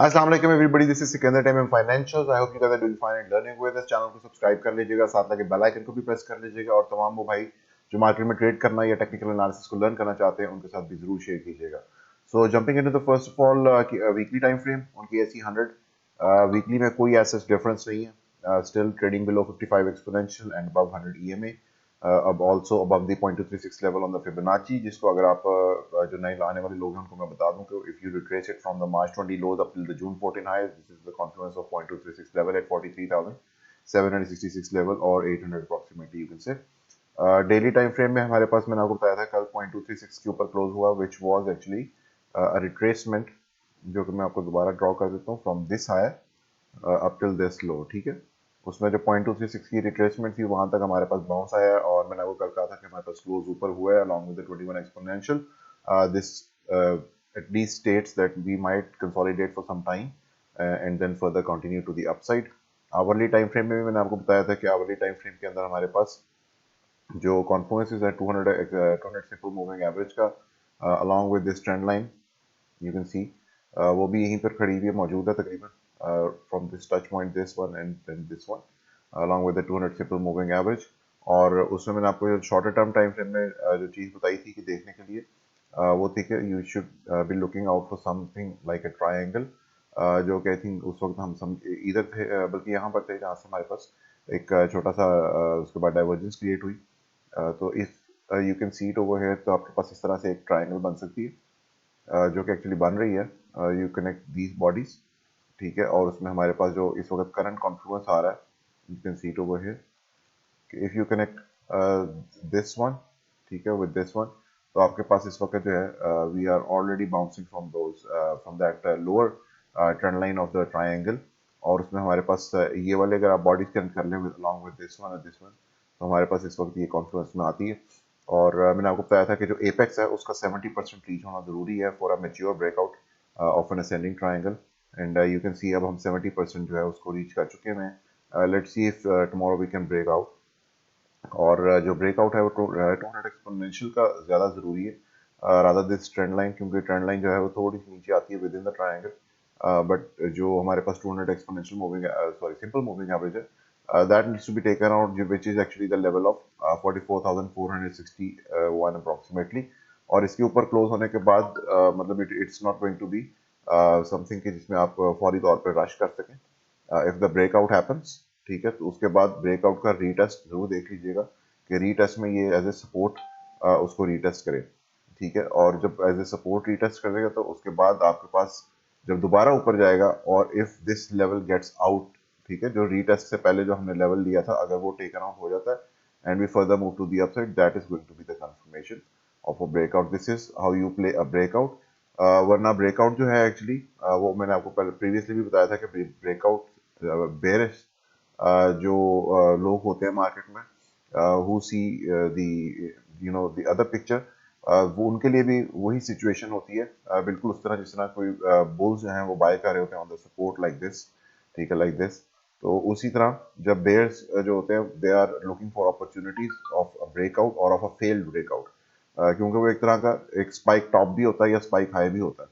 अस्सलाम वालेकुम everybody, this is Sikandar time in financials. I hope you guys are doing fine and learning with this. Channel को subscribe कर लीजिएगा, साथ लगे बेल आइकन को भी प्रेस कर लीजिएगा और तमाम वो भाई जो मार्केट में ट्रेड करना या टेक्निकल एनालिसिस को लर्न करना चाहते हैं उनके साथ भी जरूर शेयर कीजिएगा। So jumping into the first of all weekly time frame on KSE 100। Weekly में कोई ऐसा डिफरेंस नहीं है, still trading below 55 exponential and above 100 EMA, अब also above the 0.236 level on the Fibonacci, जिसको अगर आप जो नए आने वाले लोग हैं उनको मैं बता दूं कि if you retrace it from the March 20 lows up till the June 14 high, this is the confluence of 0.236 level at 43,766 level और 800 approximately you can say. Daily time frame में हमारे पास मैंने आपको बताया था कल 0.236 के ऊपर क्लोज हुआ, विच वाज एक्चुअली रिट्रेसमेंट, जो कि मैं आपको दोबारा ड्रॉ कर देता हूँ from this high up till this low. ठीक है, उसमें जो 0.236 की रिट्रेसमेंट थी वहां तक हमारे पास बाउंस आया और मैंने वो कल कहा था कि हमारे पास क्लोज ऊपर हुआ है along with the 21 exponential. This at least states that we might consolidate for some time and then further continue to the upside. Hourly time frame में भी मैंने आपको बताया था कि आवरली टाइम फ्रेम के अंदर हमारे पास जो कॉन्फ्लुएंसेस है 200 सिंपल मूविंग एवरेज का along with this trend line you can see, वो भी यहीं पर खड़ी हुई है, मौजूद है तकरीबन from this touch point, this one and then this one along with the 200 simple moving average. और उसमें मैंने आपको शॉर्टर टर्म टाइम फ्रेम में जो चीज़ बताई थी कि देखने के लिए वो थी कि you should be looking out for something like a triangle, जो कि आई थिंक उस वक्त हम सम इधर थे, बल्कि यहाँ पर थे जहाँ से हमारे पास एक छोटा सा उसके बाद डाइवर्जेंस क्रिएट हुई। तो if you can see it over here, तो आपके पास इस तरह से एक ट्रायंगल बन सकती है जो कि एक्चुअली बन रही है। यू कनेक्ट दीज बॉडीज, ठीक है, और उसमें हमारे पास जो इस वक्त करंट कॉन्फ्लुएंस आ रहा है, you can see it over here, if you connect this one, ठीक है, विद दिस वन, तो आपके पास इस वक्त जो है we are already bouncing from those from that lower trend line of the triangle, और उसमें हमारे पास ये वाले अगर आप बॉडीज कनेक्ट कर लें अलॉन्ग विद दिस वन और दिस वन, तो हमारे पास इस वक्त ये कॉन्फ्लुएंस में आती है। और मैंने आपको बताया था कि जो एपेक्स है उसका 70% रीच होना जरूरी है for a mature breakout of N ascending triangle, and you can see अब हम 70% जो है उसको रीच कर चुके हैं। Let's see if tomorrow we can break out, और जो ब्रेकआउट है वो 200 एक्सपोनेंशियल का ज़्यादा ज़रूरी है रादर दिस ट्रेंड लाइन, क्योंकि ट्रेंड लाइन जो है वो थोड़ी सी नीचे आती है with in the triangle, but जो हमारे पास 200 exponential moving sorry simple moving average है, that needs to be taken out, which is actually the level of 44,461 approximately, और इसके ऊपर क्लोज होने के बाद मतलब it's not going to be something कि जिसमें आप फौरी तौर पर रश कर सकें। इफ द ब्रेकआउट हैपन्स, ठीक है, तो उसके बाद ब्रेकआउट का रीटेस्ट जरूर देख लीजिएगा कि रीटेस्ट में ये एज ए सपोर्ट उसको रीटेस्ट करे, ठीक है, और जब एज ए सपोर्ट रीटेस्ट करेगा तो उसके बाद आपके पास जब दोबारा ऊपर जाएगा और if this level gets out, ठीक है, जो रीटेस्ट से पहले जो हमने लेवल लिया था अगर वो टेकन आउट हो जाता है and we further move to the upside, that is going to be the confirmation of a breakout. This is how you play a breakout. वरना ब्रेकआउट जो है एक्चुअली वो मैंने आपको पहले प्रीवियसली भी बताया था कि ब्रेकआउट बेरिश जो लोग होते हैं मार्केट में who see the you know the other picture, वो उनके लिए भी वही सिचुएशन होती है, बिल्कुल उस तरह जिस तरह कोई बुल्स जो हैं वो बाय कर रहे होते हैं on the support like this, ठीक है, लाइक दिस। तो उसी तरह जब बेयर्स जो होते हैं they are looking for opportunities of a breakout और ऑफ अ फेल्ड ब्रेकआउट, क्योंकि वो एक तरह का एक स्पाइक टॉप भी होता है या स्पाइक हाई भी होता है,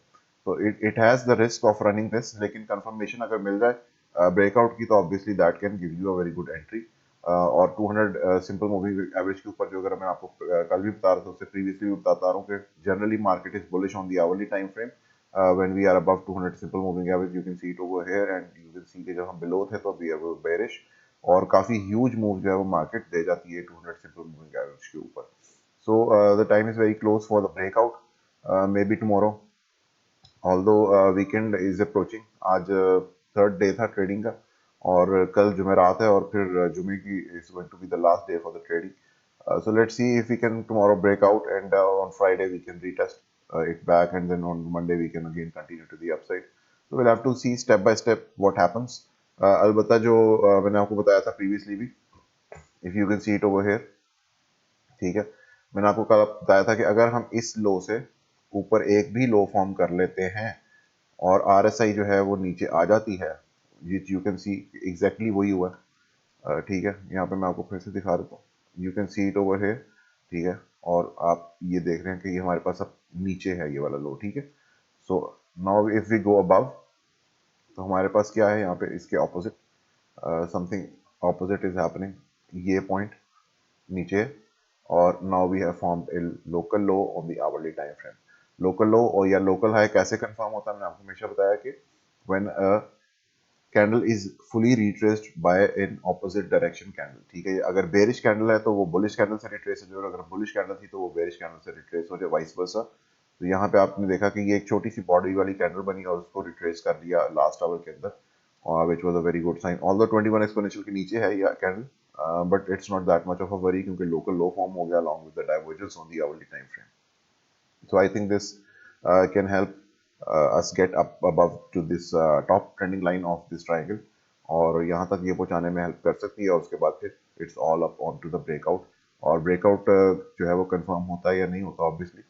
तो it has the risk of running this, लेकिन कंफर्मेशन अगर मिल जाए ब्रेकआउट की तो obviously that can give you a very good entry. और 200 सिंपल मूविंग एवरेज के ऊपर जो अगर मैं आपको कल भी बता रहा था उससे प्रीवियसली भी बताता रहा हूँ कि generally market is bullish on the hourly time frame when we are above 200 simple moving average, you can see it over here and you can see कि जब हम below थे तो we are bearish और काफी huge move जो है वो मार्केट दे जाती है 200 simple moving average के ऊपर। So the time is very close for the breakout, maybe tomorrow, although weekend is approaching। आज थर्ड डे था ट्रेडिंग का और कल जुमेरात है और फिर जुमे की is going to be the last day for the trading. So let's see if we can tomorrow break out and on Friday we can retest it back and then on Monday we can again continue to the upside. So we'll have to see step by step what happens. अलबत्ता जो मैंने आपको बताया था previously भी, if you can see it over here, ठीक है, मैंने आपको कल बताया था कि अगर हम इस लो से ऊपर एक भी लो फॉर्म कर लेते हैं और RSI जो है वो नीचे आ जाती है, यू कैन सी एग्जैक्टली वही हुआ, ठीक है, यहाँ पे मैं आपको फिर से दिखा देता हूँ, you can see it over here, ठीक है, और आप ये देख रहे हैं कि ये हमारे पास अब नीचे है ये वाला लो, ठीक है। So now if we go above, तो हमारे पास क्या है यहाँ पे, इसके opposite something opposite is happening, ये पॉइंट नीचे, और now we have formed a local low on the hourly time frame. Local low और या लोकल हाई कैसे कंफर्म होता है, मैंने आपको हमेशा बताया कि when candle is fully retraced by an opposite direction candle. ठीक है, अगर बेरिश कैंडल है तो वो बुलिश कैंडल से रिट्रेस हो जाए, और अगर बुलिश कैंडल थी तो वो बेरिश कैंडल से रिट्रेस हो जाए, वाइस वर्सा। तो यहाँ पे आपने देखा कि ये एक छोटी सी बॉडी वाली कैंडल बनी और उसको रिट्रेस कर दिया लास्ट आवर के अंदर, और which was a very good sign. Although 21 exponential के नीचे है ये candle, but it's not that much of a worry, क्योंकि लोकल लो फॉर्म हो गया along with the divergence on the hourly time frame. So I think this can help us get up above to this top trending line of this triangle, और यहाँ तक ये पहुँचाने में help कर सकती है, और उसके बाद फिर it's all up on to the breakout. और ब्रेकआउट जो है वो कंफर्म होता है या नहीं होता, ऑब्वियसली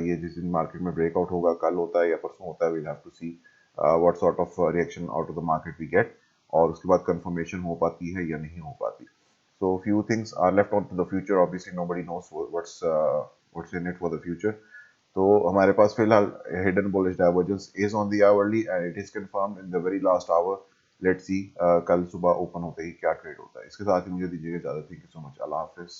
ये जिस दिन मार्केट में ब्रेकआउट होगा, कल होता है या परसों होता है, we'll have to see what sort of reaction out of the market we get, और उसके बाद कंफर्मेशन हो पाती है या नहीं हो पाती। So few things are left on to the future. Obviously, nobody knows what's in it for the future. तो हमारे पास फिलहाल hidden bullish divergence is on the hourly and it is confirmed in the very last hour. Let's see कल सुबह open होते ही क्या trade होता है। इसके साथ ही मुझे दीजिएगा इजाजत। Thank you so much. Allah Hafiz.